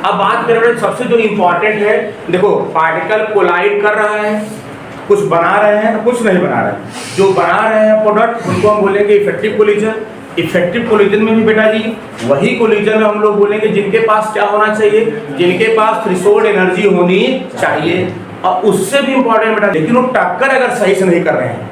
अब बात करें सबसे जो इंपॉर्टेंट है, देखो पार्टिकल कोलाइड कर रहा है, कुछ बना रहे हैं, कुछ नहीं बना रहे हैं। जो बना रहे हैं प्रोडक्ट उनको हम बोलेंगे इफेक्टिव कोलिजन। इफेक्टिव कोलिजन में भी बेटा जी वही कोलिजन में हम लोग बोलेंगे जिनके पास क्या होना चाहिए, जिनके पास थ्रेशोल्ड एनर्जी होनी चाहिए। और उससे भी इंपॉर्टेंट बेटा, लेकिन वो टक्कर अगर सही से नहीं कर रहे हैं,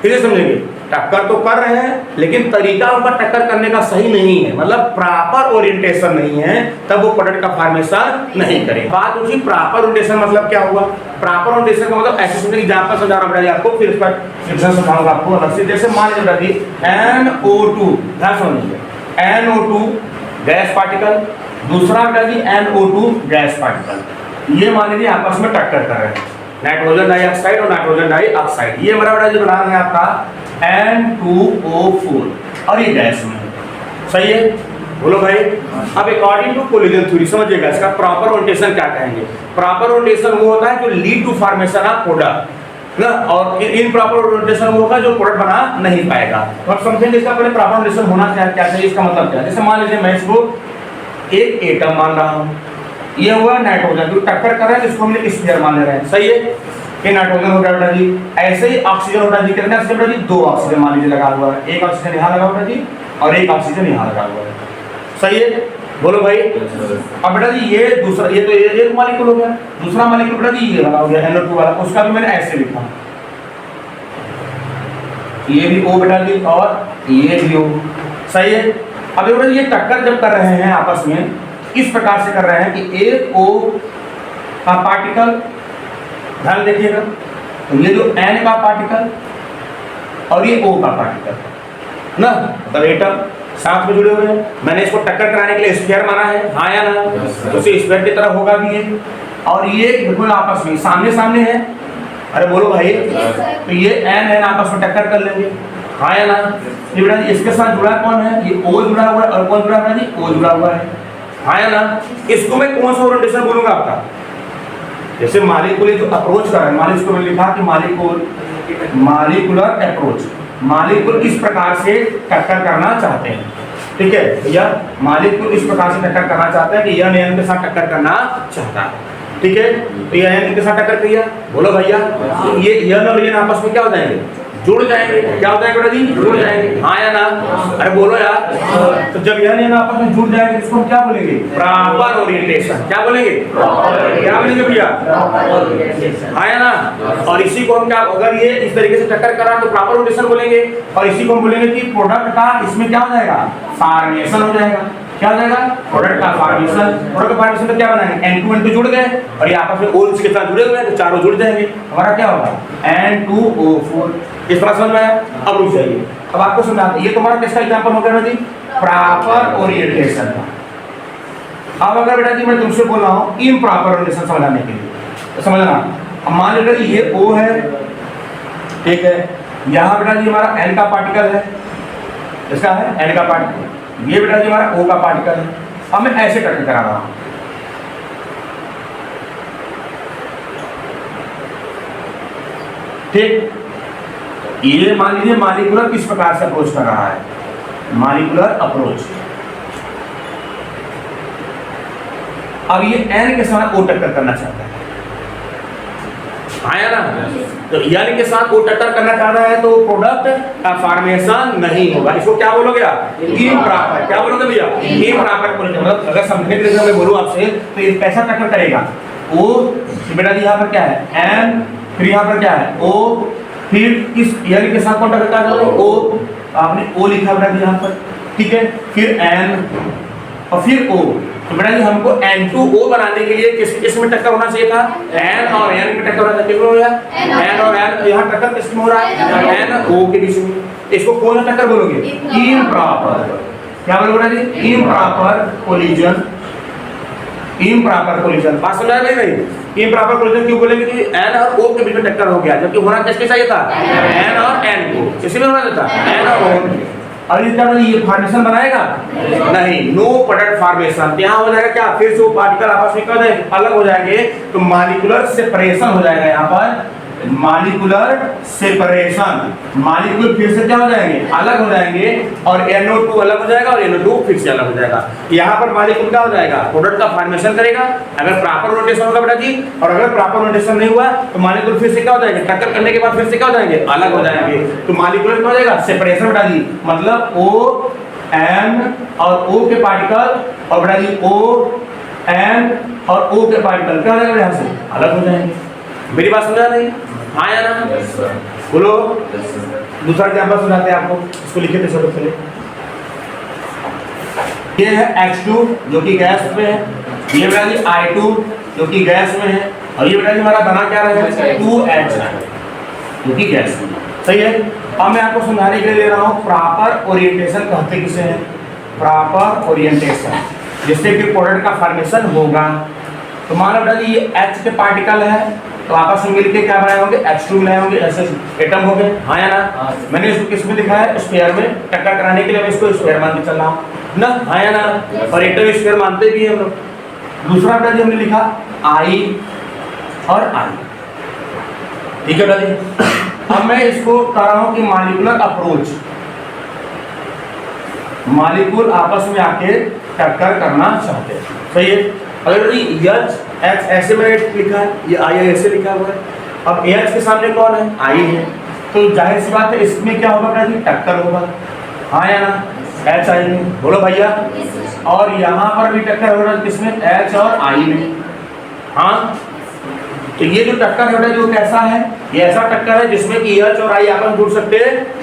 फिर समझेंगे टक्कर तो कर रहे हैं लेकिन तरीका उनका टक्कर करने का सही नहीं है, मतलब प्रॉपर ओरिएंटेशन नहीं है, तब वो प्रोडक्ट का फॉर्मेशन नहीं करें। बात उसी प्रॉपर ओरिएंटेशन मतलब क्या हुआ, प्रॉपर ओरिएंटेशन का मतलब ऐसे समझे, एग्जांपल समझा रहा हूं आपको, फिर इसका डिफरेंस समझाऊंगा आपको अलग से। जैसे मान लीजिए जी NO2, ध्यान समझिए, NO2 गैस पार्टिकल, दूसरा बेटा जी NO2 गैस पार्टिकल, ये मान लीजिए आपस में टक्कर कर रहे हैं, नाइट्रोजन डाइऑक्साइड और नाइट्रोजन डाइऑक्साइड। ये हमारा बेटा जी बना रहे हैं आपका N2O4 और ये गैस में, सही है, बोलो भाई। अब अकॉर्डिंग टू कोलिजन थ्योरी समझिएगा, इसका प्रॉपर ओरिएंटेशन क्या कहेंगे। प्रॉपर ओरिएंटेशन वो होता है जो lead to formation of product ना, और इन प्रॉपर ओरिएंटेशन वो होगा जो प्रोडक्ट बना नहीं पाएगा। तो अब समझेंगे इसका पहले प्रॉपर ओरिएंटेशन होना क्या चाहिए, इसका मतलब क्या है। जैसे मान लीजिए मैं इसको एक एटम मान रहा हूँ, ये हुआ नाइट्रोजन, जो टक्कर कर रहा है इसको हम लोग स्फीयर मान ले रहे हैं, सही है। ये नाइट्रोजन हो गया बेटा जी, ऐसे ही ऑक्सीजन हो रहा जी, कितने ऑक्सीजन बेटा जी, 2 ऑक्सीजन मान लीजिए लगा हुआ है, एक ऑक्सीजन यहाँ लगा हुआ है जी और एक ऑक्सीजन यहाँ लगा हुआ है, सही है, बोलो भाई। अब बेटा जी ये दूसरा, ये तो एक मॉलिक्यूल हो गया, दूसरा मॉलिक्यूल बेटा जी ये लगा हो गया NO2 वाला, उसका भी मैंने ऐसे लिखा, ये भी O बेटा जी और ये भी O, सही है। अब बेटा ये टक्कर जब कर रहे हैं आपस में, इस प्रकार से कर रहे हैं कि एक O का पार्टिकल, ध्यान देखिएगा, तो ये जो N का पार्टिकल और ये O का पार्टिकल ना, मतलब एटम साथ में जुड़े हुए हैं, मैंने इसको टक्कर कराने के लिए स्फीयर माना है, हाँ या ना, तो इसे स्फीयर की तरह होगा भी ये, और ये बिल्कुल आपस में सामने सामने है, अरे बोलो भाई, तो ये N आपस में टक्कर कर लेंगे, हाँ या ना। ये बेटा जी इसके साथ जुड़ा कौन है, ये O जुड़ा हुआ है, और कौन जुड़ा है जी, O जुड़ा हुआ है, हाँ या ना। इसको मैं कौन सा ओरिएंटेशन बोलूंगा आपका, जैसे मॉलिक्यूलर जो अप्रोच कर रहा है, मान इसको मैंने लिखा कि मॉलिक्यूलर अप्रोच, मॉलिक्यूल इस प्रकार से टक्कर करना चाहते हैं, ठीक है भैया, मॉलिक्यूल इस प्रकार से टक्कर करना चाहता है कि यह N के साथ टक्कर करना चाहता है, ठीक है। तो यह N के साथ टक्कर किया, बोलो भैया, तो ये N और N आपस में क्या हो जाएंगे, जुड़ जाएंगे, क्या हो जाएगा बेटा जी, जुड़ जाएंगे, हाँ या ना, अरे बोलो यार। तो जब यह आपस में जुड़ जाएंगे इसको हम क्या बोलेंगे, प्रॉपर ओरिएंटेशन, क्या बोलेंगे, क्या बोलेंगे भैया, हाँ या ना। और इसी को हम क्या, अगर ये इस तरीके से टक्कर करा तो प्रॉपर ओरिएंटेशन बोलेंगे, और इसी को हम बोलेंगे कि प्रोडक्ट का इसमें क्या हो जाएगा, फॉर्मेशन हो जाएगा, क्या हो जाएगा, प्रोडक्ट का फॉर्मेशन। प्रोडक्ट का फॉर्मेशन में क्या बनाएंगे, N2N2 जुड़ गए और ये आपस में O के साथ जुड़े हुए हैं, तो चारों जुड़ जाएंगे, हमारा क्या होगा N2O4। इस तरह समझ में आया। अब रुक जाइए, अब आपको समझाते, ये तुम्हारा किसका एग्जांपल हो गया जी, प्रॉपर ओरिएंटेशन का। अब अगर बेटा जी मैं तुमसे बोल रहा हूँ इम्प्रॉपर ओरिएंटेशन समझाने के लिए, तो समझना, अब मान लीजिए ये O है, ठीक है, यहाँ बेटा जी हमारा N का पार्टिकल है, इसका है N का पार्टिकल, ये बेटा जी हमारा O का पार्टिकल है। अब मैं ऐसे टक्कर करा रहा हूँ, ठीक, ये मान लीजिए मॉलिक्यूलर किस प्रकार से अप्रोच कर रहा है, मॉलिक्यूलर अप्रोच। अब ये N के साथ O टक्कर करना चाहता है, आया ना, तो N के साथ O टक्कर करना चाह रहा है तो प्रोडक्ट का फॉर्मेशन नहीं होगा, इसको क्या बोलोगे आप, इम्प्रॉपर, क्या बोलोगे भैया, इम्प्रॉपर। मतलब अगर समझने के लिए मैं बोलूं आपसे तो ये कैसा टक्कर करेगा, O बेटा जी यहाँ पर क्या है N, फिर यहाँ पर क्या है O, फिर इस N के साथ कौन टक्कर कर रहा है, O, आपने O लिखा बेटा जी यहाँ पर, ठीक है, फिर N और फिर O। तो बेटा जी हमको N2O बनाने के लिए किस में टक्कर होना चाहिए था, N और N में टक्कर होना चाहिए, N और N, यहाँ टक्कर किस में हो रहा है, NO के बीच में। इसको कौन सा टक्कर बोलोगे, इम्प्रॉपर, क्या बोलोगे बेटा जी, इम्प्रॉपर कोलिजन, इम्प्रॉपर कोलिजन। बात समझ में नहीं, इम्प्रॉपर कोलिजन क्यों बोलेंगे कि N और O के बीच में टक्कर हो गया, जबकि होना किसके चाहिए था, N और N को, किसी में होना था N और O। और इसका ये फॉर्मेशन बनाएगा नहीं, नो प्रोडक्ट फॉर्मेशन। यहाँ हो जाएगा क्या, फिर से वो पार्टिकल आपस में अलग हो जाएंगे, तो मॉलिक्यूलर सेपरेशन हो जाएगा यहाँ पर, मॉलिक्यूलर सेपरेशन, मॉलिक्यूल फिर से क्या हो जाएंगे, अलग हो जाएंगे, और NO2 अलग हो जाएगा और NO2 फिर से अलग हो जाएगा। यहाँ पर मॉलिक्यूल क्या हो जाएगा, प्रोडक्ट का फॉर्मेशन करेगा अगर प्रॉपर रोटेशन होगा बेटा जी, और अगर प्रॉपर रोटेशन नहीं हुआ तो मॉलिक्यूल फिर से क्या हो जाएंगे, टक्कर करने के बाद फिर से क्या हो जाएंगे, अलग हो जाएंगे। तो मॉलिक्यूलर क्या हो जाएगा, सेपरेशन बेटा जी, मतलब O N और O के पार्टिकल, और बेटा जी O N और O के पार्टिकल क्या हो जाएगा, यहाँ से अलग हो जाएंगे। मेरी बात समझा नहीं, हाँ या ना, बोलो। दूसरा एग्जांपल सुनाते हैं आपको, इसको लिखे थे सबसे पहले। ये है H2 जो कि गैस में है, ये बेटा जी I2 जो कि गैस में है, और ये बेटा जी हमारा बना क्या रहा है, 2H जो कि गैस में, सही है। अब मैं आपको समझाने के लिए दे रहा हूँ प्रॉपर ओरिएंटेशन कहते किसे हैं, प्रॉपर ओरिएंटेशन, जिससे कि प्रोडक्ट का फॉर्मेशन होगा। तो मान लो बेटा जी ये H के पार्टिकल है, तो आपस में मिलके क्या बनाए होंगे, H2 बनाए होंगे, ऐसे एटम हो गए, हाँ या ना। मैंने इसको किस में दिखाया है, स्फीयर में, टक्कर कराने के लिए मैं इसको स्फीयर मान के चल रहा हूँ ना, हाँ या ना, और एटम स्फीयर मानते भी हैं हम लोग। दूसरा बेटा जी हमने लिखा I और I, ठीक है बेटा जी। अब मैं इसको कह रहा हूँ कि मॉलिक्यूलर अप्रोच, मॉलिक्यूल आपस में आके टक्कर करना चाहते हैं, सही है। अगर H ऐसे मैंने लिखा है, ये I ऐसे लिखा हुआ है, अब H के सामने कौन है, I है, तो जाहिर सी बात है इसमें क्या होगा बेटा जी, टक्कर होगा, हाँ या ना, HI में, बोलो भैया। और यहाँ पर भी टक्कर होगा किसमें, H और I में, हाँ। तो ये जो टक्कर है बेटा जो कैसा है, ये ऐसा टक्कर है जिसमें कि H और I आपस में जुड़ सकते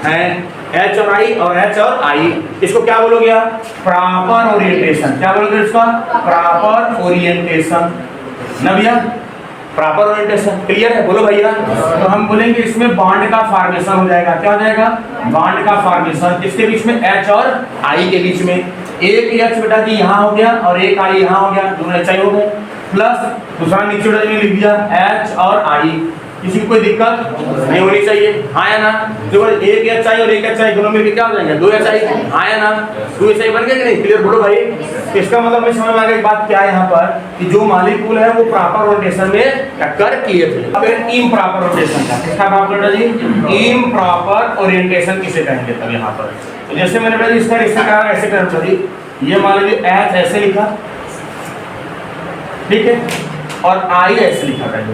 हैं, H और I और H और I, इसको क्या बोलोगे आप, प्रॉपर ओरिएंटेशन, क्या बोलोगे इसका, प्रॉपर ओरिएंटेशन ना भैया, प्रॉपर ओरिएंटेशन, क्लियर है, बोलो भैया। तो हम बोलेंगे इसमें बॉन्ड का फॉर्मेशन हो जाएगा, क्या हो जाएगा, बॉन्ड का फॉर्मेशन, किसके बीच में, H और I के बीच में। एक H बेटा जी यहाँ हो गया और एक I यहाँ हो गया, दोनों HI हो गए, प्लस दूसरा नीचे बेटा जी लिख दिया H और I, किसी को कोई दिक्कत नहीं होनी चाहिए, हाँ या ना। जो एक HI और एक HI दोनों मिलकर क्या हो जाएंगे, 2HI, हाँ या ना, 2HI बन गए कि नहीं, क्लियर, बोलो भाई। इसका मतलब मैं समझ में आ गई बात क्या है यहाँ पर, कि जो मॉलिक्यूल है वो प्रॉपर रोटेशन में टक्कर किए थे। अब इम्प्रॉपर रोटेशन का किसका बात बेटा जी, इम्प्रॉपर ओरिएंटेशन किसे कहेंगे तब यहाँ पर। तो जैसे मैंने बेटा जी इसका ऐसे कहा, ऐसे कर दी, ये मान लीजिए H ऐसे लिखा, ठीक है, और I ऐसे लिखा है,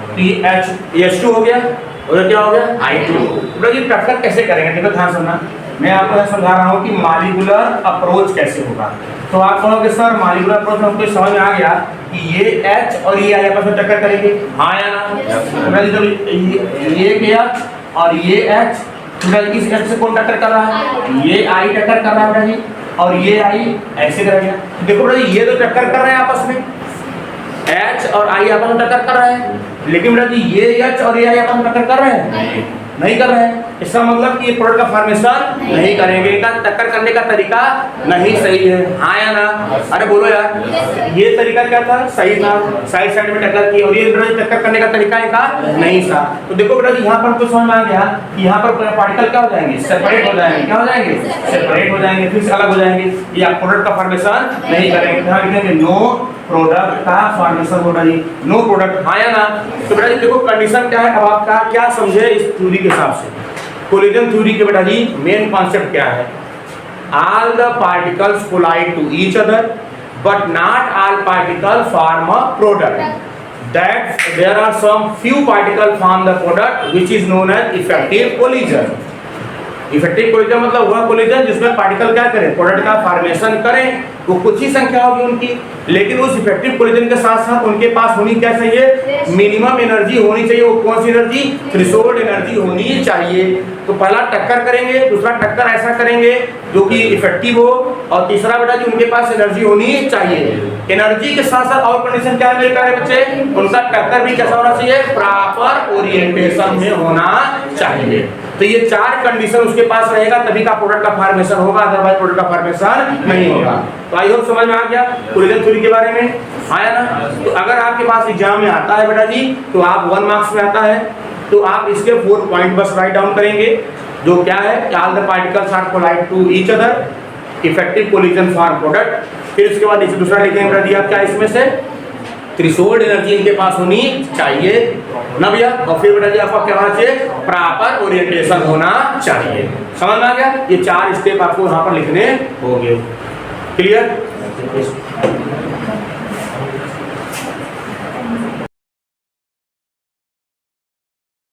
तो ये H2 हो गया और क्या हो गया, I2। तो ये टक्कर कैसे करेंगे, देखो ध्यान सुनना, मैं आपको यह समझा रहा हूँ कि मॉलिक्यूलर अप्रोच कैसे होगा। तो आप कहोगे सर मॉलिक्यूलर अप्रोच में हमको समझ में आ गया कि ये H और ये I आपस में टक्कर करेंगे, हाँ या ना। ये H और ये H, इस H से कौन टक्कर कर रहा है, ये I टक्कर कर रहा है बेटा जी, और ये I ऐसे करेगा। देखो बेटा ये तो टक्कर कर रहे हैं आपस में, H और I आपस में टक्कर कर रहे हैं, लेकिन बेटा जी ये H और ये I आपस में टक्कर कर रहे हैं, नहीं कर रहे हैं। इसका मतलब कि ये प्रोडक्ट का फॉर्मेशन नहीं करेंगे, इनका टक्कर करने का तरीका नहीं सही है, हाँ या ना। अरे बोलो यार, ये तरीका क्या था, सही था, साइड साइड में टक्कर की, और ये टक्कर करने का तरीका इनका नहीं था। तो देखो बेटा जी यहाँ पर तो समझ में आ गया कि यहाँ पर पार्टिकल क्या हो जाएंगे, सेपरेट हो जाएंगे, क्या हो जाएंगे, सेपरेट हो जाएंगे, फिर से अलग हो जाएंगे, ये प्रोडक्ट का फॉर्मेशन नहीं करेंगे। ध्यान रखेंगे, नो प्रोडक्ट का फॉर्मेशन होना ही, नो प्रोडक्ट, हाँ या ना। तो बेटा जी देखो कंडीशन क्या है, अब आपका क्या समझे इस थ्योरी के हिसाब से। कोलिजन थ्योरी के बेटा जी मेन कॉन्सेप्ट क्या है, all the particles collide to each other but not all particle form a product, that there are some few particle form the product which is known as effective collision. Effective collision मतलब हुआ collision जिसमें particle क्या करें, product का formation करें, वो कुछ ही संख्या होगी उनकी, लेकिन उस इफेक्टिव कोलिजन के साथ साथ उनके पास होनी क्या चाहिए, मिनिमम एनर्जी होनी चाहिए। वो कौन सी एनर्जी, थ्रेशोल्ड एनर्जी होनी चाहिए। तो पहला टक्कर करेंगे, दूसरा टक्कर ऐसा करेंगे जो कि इफेक्टिव हो, और तीसरा बेटा जी उनके पास एनर्जी होनी चाहिए। एनर्जी के साथ साथ और कंडीशन क्या है मेरे बच्चे, उनका टक्कर भी कैसा होना चाहिए, प्रॉपर ओरिएंटेशन में होना चाहिए। तो ये चार कंडीशन उसके पास रहेगा तभी का प्रोडक्ट का फॉर्मेशन होगा, अदरवाइज प्रोडक्ट का फॉर्मेशन नहीं होगा। तो आई होप समझ में आ गया कोलिजन थ्योरी के बारे में, आया ना। तो अगर आपके पास एग्जाम में आता है बेटा जी, तो आप 1 मार्क्स में आता है, तो आप इसके 4 पॉइंट बस राइट डाउन करेंगे, जो क्या है, all the particles are collide to each other, effective collision form product. फिर उसके बाद दूसरा लिखेंगे बेटा जी आप क्या इसमें से, थ्रेशोल्ड एनर्जी इनके पास होनी चाहिए ना भैया। और फिर बेटा जी आपका क्या होना चाहिए, प्रॉपर ओरिएंटेशन होना चाहिए। समझ में आ गया, ये 4 स्टेप आपको यहाँ पर लिखने होंगे। क्लियर।